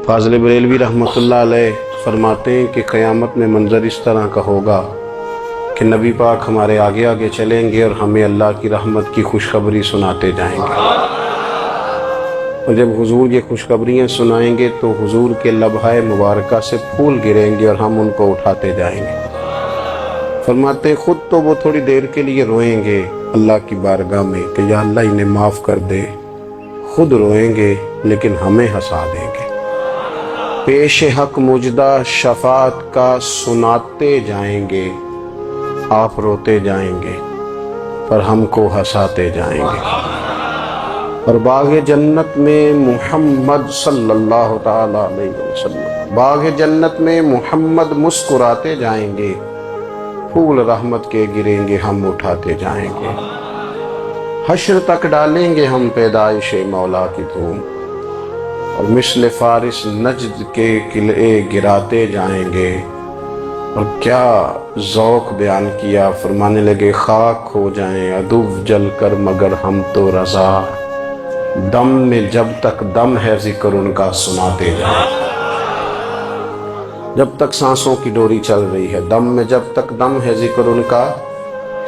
फाज़िल बरेलवी रहमतुल्लाह अलैह फरमाते हैं कि क़यामत में मंज़र इस तरह का होगा कि नबी पाक हमारे आगे आगे चलेंगे और हमें अल्लाह की रहमत की खुशखबरी सुनाते जाएंगे। और जब हुजूर ये खुशखबरियाँ सुनाएंगे तो हुजूर के लबहाए मुबारका से फूल गिरेंगे और हम उनको उठाते जाएंगे। फरमाते हैं खुद तो वो थोड़ी देर के लिए रोएंगे अल्लाह की बारगाह में कि या अल्लाह इन्हें माफ़ कर दे, खुद रोएंगे लेकिन हमें हंसा देंगे। पेश हक मुजदा शफात का सुनाते जाएंगे, आप रोते जाएंगे पर हमको हंसाते जाएंगे। और बाग़ जन्नत में मुहम्मद सल्लल्लाहु ताला अलैहि वसल्लम, बाग़ जन्नत में मुहम्मद मुस्कुराते जाएंगे, फूल रहमत के गिरेंगे हम उठाते जाएंगे। हश्र तक डालेंगे हम पैदाइश मौला की धूम और मिस्ल फारिस नजद के किले गिराते जाएंगे। और क्या ज़ौक़ बयान किया, फरमाने लगे खाक हो जाएं अदुव जल कर मगर हम तो रज़ा, दम में जब तक दम है जिक्र उनका सुनाते जाएं। जब तक सांसों की डोरी चल रही है, दम में जब तक दम है जिक्र उनका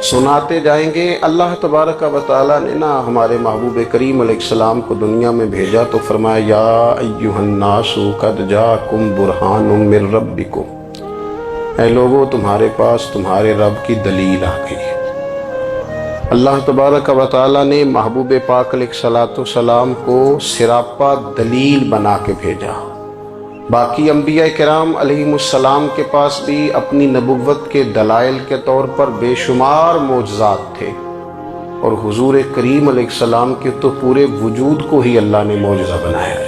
सुनाते जाएंगे। अल्लाह तबारक व तआला ने ना हमारे महबूब करीम अलैहिस्सलाम को दुनिया में भेजा तो फरमाया या अय्युहन्नासु कद जाकुम बुरहानुम मिर रब्बिकुम, ऐ लोगों तुम्हारे पास तुम्हारे रब की दलील आ गई है। अल्लाह तबारक व तआला ने महबूब पाक अलैहिस्सलाम को सिरापा दलील बना के भेजा। बाकी अंबिया किराम अलैहिमुस्सलाम के पास भी अपनी नबुव्वत के दलाइल के तौर पर बेशुमार मोजज़ात थे और हुजूर करीम अलैहिस्सलाम के तो पूरे वजूद को ही अल्लाह ने मोजज़ा बनाया।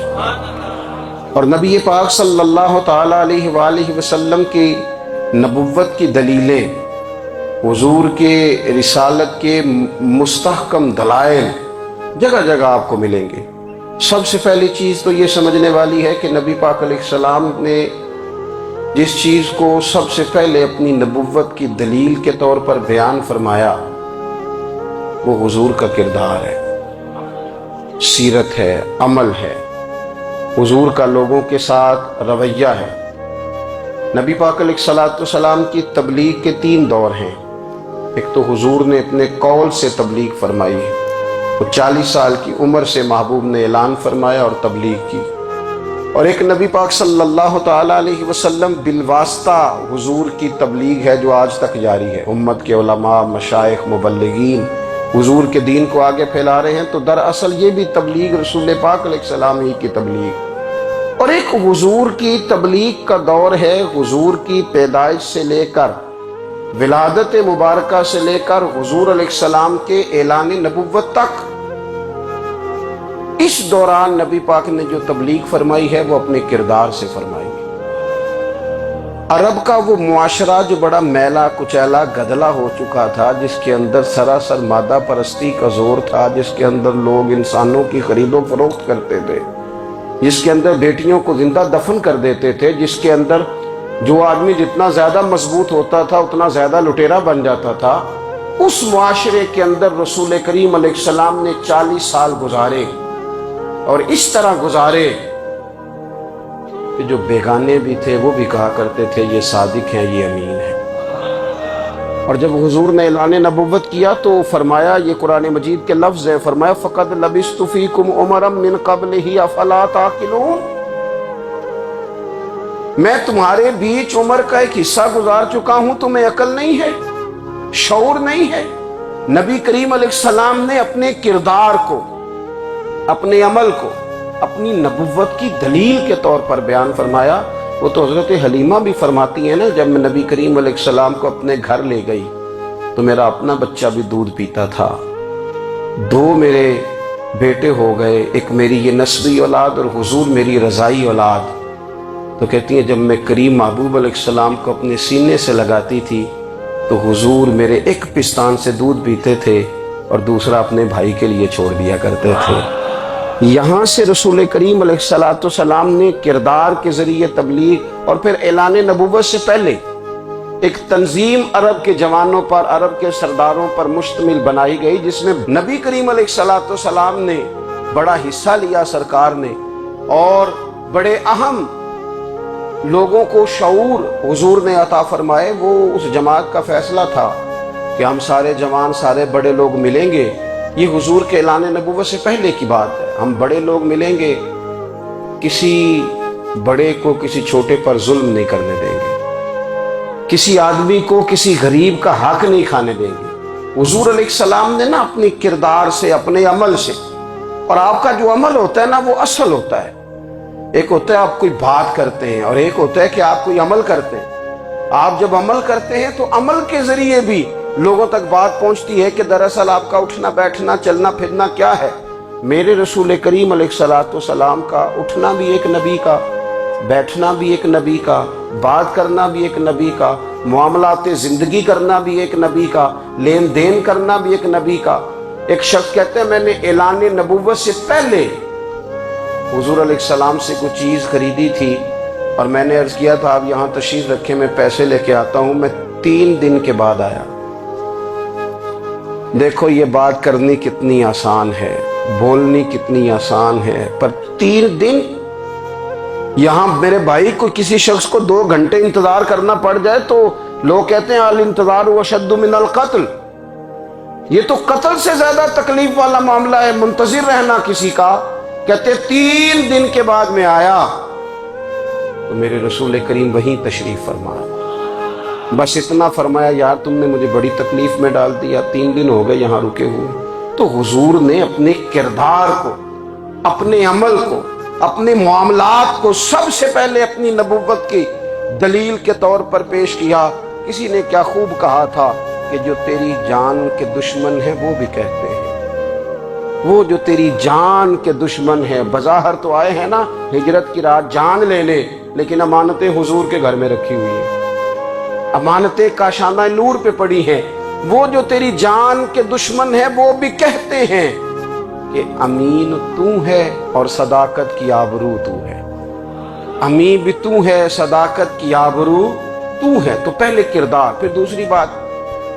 और नबी पाक सल्लल्लाहु ताला अलैहि वसल्लम की नबुव्वत की दलीलें, हुजूर के रिसालत के मुस्तहकम दलाइल जगह जगह आपको मिलेंगे। सबसे पहली चीज़ तो ये समझने वाली है कि नबी पाक अलैहिस्सलाम ने जिस चीज़ को सबसे पहले अपनी नबुव्वत की दलील के तौर पर बयान फरमाया वो हुजूर का किरदार है, सीरत है, अमल है, हुजूर का लोगों के साथ रवैया है। नबी पाक अलैहिस्सलाम की तबलीग के 3 दौर हैं। एक तो हुजूर ने अपने कौल से तबलीग फरमाई है, वो 40 साल की उम्र से महबूब ने ऐलान फरमाया और तबलीग की। और एक नबी पाक सल्लल्लाहु ताला अलैहि वसल्लम बिलवास्ता हुजूर की तबलीग है जो आज तक जारी है। उम्मत के उलमा, मशाइख, मुबल्लिगीन हुजूर के दीन को आगे फैला रहे हैं, तो दरअसल ये भी तबलीग रसूल पाक अलैहिस्सलाम ही की तबलीग। और एक हुजूर की तबलीग का दौर है, हुजूर की पैदाइश से लेकर विलादत मुबारका से लेकर हुजूर अलैहिस्सलाम के ऐलान नबुव्वत तक। इस दौरान नबी पाक ने जो तबलीग फरमाई है वो अपने किरदार से फरमाई है। अरब का वो मुआशरा जो बड़ा मैला कुचैला गदला हो चुका था, जिसके अंदर सरासर मादा परस्ती का जोर था, जिसके अंदर लोग इंसानों की खरीदो फरोख्त करते थे, जिसके अंदर बेटियों को जिंदा दफन कर देते थे, जिसके अंदर जो आदमी जितना ज्यादा मजबूत होता था उतना ज्यादा लुटेरा बन जाता था, उस मुआशरे के अंदर रसूल करीम अलैहिस्सलाम ने 40 साल गुजारे। और इस तरह गुजारे कि जो बेगाने भी थे वो भी कहा करते थे ये सादिक हैं, ये अमीन है। और जब हुजूर ने ऐलान नबुव्वत किया तो फरमाया, ये कुरान मजीद के लफ्ज़ है, फरमाया फ़क़द लबिस्तु फ़ीकुम उमरम मिन क़ब्लिही अफ़ला ताक़िलून, मैं तुम्हारे बीच उम्र का एक हिस्सा गुजार चुका हूं, तुम्हें अकल नहीं है, शऊर नहीं है। नबी करीम अलैहिस्सलाम ने अपने किरदार को, अपने अमल को अपनी नबुव्वत की दलील के तौर पर बयान फरमाया। वो तो हज़रत हलीमा भी फरमाती है ना, जब मैं नबी करीम अलैहिस्सलाम को अपने घर ले गई तो मेरा अपना बच्चा भी दूध पीता था, 2 मेरे बेटे हो गए, एक मेरी ये नस्बी औलाद और हुजूर मेरी रज़ाई औलाद। तो कहती हैं जब मैं करीम महबूब अलैहिस्सलाम को अपने सीने से लगाती थी तो हुजूर मेरे एक पिस्तान से दूध पीते थे और दूसरा अपने भाई के लिए छोड़ दिया करते थे। यहाँ से रसूल करीम अलैहिस्सलाम ने किरदार के जरिए तबलीग और फिर ऐलान नबुव्वत से पहले एक तंजीम अरब के जवानों पर, अरब के सरदारों पर मुश्तमिल बनाई गई, जिसमें नबी करीम अलैहिस्सलाम ने बड़ा हिस्सा लिया सरकार ने। और बड़े अहम लोगों को शऊर हुजूर ने अता फरमाए। वो उस जमात का फैसला था कि हम सारे जवान, सारे बड़े लोग मिलेंगे। ये हुजूर के ऐलान नबूवत से पहले की बात है। हम बड़े लोग मिलेंगे, किसी बड़े को किसी छोटे पर जुल्म नहीं करने देंगे, किसी आदमी को किसी गरीब का हक नहीं खाने देंगे। हुजूर अलैहिस्सलाम ने ना अपने किरदार से, अपने अमल से, और आपका जो अमल होता है ना वो असल होता है। एक होता है आप कोई बात करते हैं और एक होता है कि आप कोई अमल करते हैं। आप जब अमल करते हैं तो अमल के जरिए भी लोगों तक बात पहुंचती है कि दरअसल आपका उठना बैठना चलना फिरना क्या है। मेरे रसूल करीम अलैहिस्सलाम का उठना भी एक नबी का, बैठना भी एक नबी का, बात करना भी एक नबी का, मामलाते जिंदगी करना भी एक नबी का, लेन देन करना भी एक नबी का। एक शख्स कहते हैं मैंने ऐलान नबूवत से पहले हुजूर अलैहिस्सलाम से कुछ चीज़ खरीदी थी और मैंने अर्ज़ किया था आप यहाँ तशरीफ़ रखें, मैं पैसे लेके आता हूँ। मैं 3 दिन के बाद आया। देखो ये बात करनी कितनी आसान है, बोलनी कितनी आसान है, पर 3 दिन यहाँ मेरे भाई को, किसी शख्स को 2 घंटे इंतजार करना पड़ जाए तो लोग कहते हैं अल इंतजार अशद्दु मिनल कत्ल। ये तो कत्ल से ज्यादा तकलीफ वाला मामला है, मुंतजिर रहना किसी का। कहते 3 दिन के बाद में आया तो मेरे रसूल करीम वहीं तशरीफ फरमाया। बस इतना फरमाया यार तुमने मुझे बड़ी तकलीफ में डाल दिया, 3 दिन हो गए यहाँ रुके हुए। तो हुजूर ने अपने किरदार को, अपने अमल को, अपने मामलात को सबसे पहले अपनी नबूवत की दलील के तौर पर पेश किया। किसी ने क्या खूब कहा था कि जो तेरी जान के दुश्मन है वो भी कहते हैं, वो जो तेरी जान के दुश्मन है, बज़ाहिर तो आए हैं ना हिजरत की रात जान ले ले, लेकिन अमानतें हुजूर के घर में रखी हुई हैं, अमानतें काशाना नूर पे पड़ी हैं। वो जो तेरी जान के दुश्मन है वो भी कहते हैं कि अमीन तू है और सदाकत की आबरू तू है। अमीन भी तू है, सदाकत की आबरू तू है। तो पहले किरदार। फिर दूसरी बात,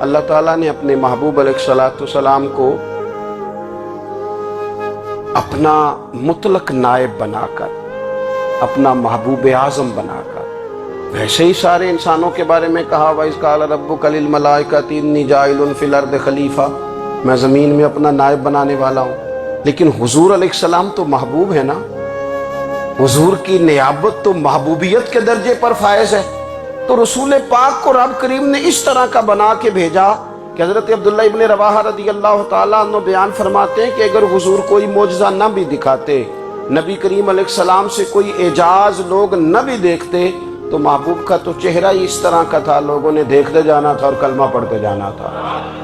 अल्लाह ताला ने अपने महबूब अलैहिस्सलाम को अपना मुतलक नायब बनाकर, अपना महबूब आज़म बनाकर, वैसे ही सारे इंसानों के बारे में कहा वइज़ क़ाल रब्बुका लिल मलाइकति इन्नी जाइलुन फिल अर्दि खलीफा, मैं ज़मीन में अपना नायब बनाने वाला हूँ। लेकिन हुजूर अलैहिस्सलाम तो महबूब है ना, हुजूर की नियाबत तो महबूबियत के दर्जे पर फायज है। तो रसूल पाक को रब करीम ने इस तरह का बना के भेजा कि हज़रत अब्दुल्लाह इब्न रवाहा रज़ियल्लाहु ताला अन्हु बयान फरमाते हैं कि अगर हुजूर कोई मोजज़ा न भी दिखाते, नबी करीम अलैहिस्सलाम से कोई एजाज लोग न भी देखते, तो महबूब का तो चेहरा ही इस तरह का था, लोगों ने देखते जाना था और कलमा पढ़ते जाना था।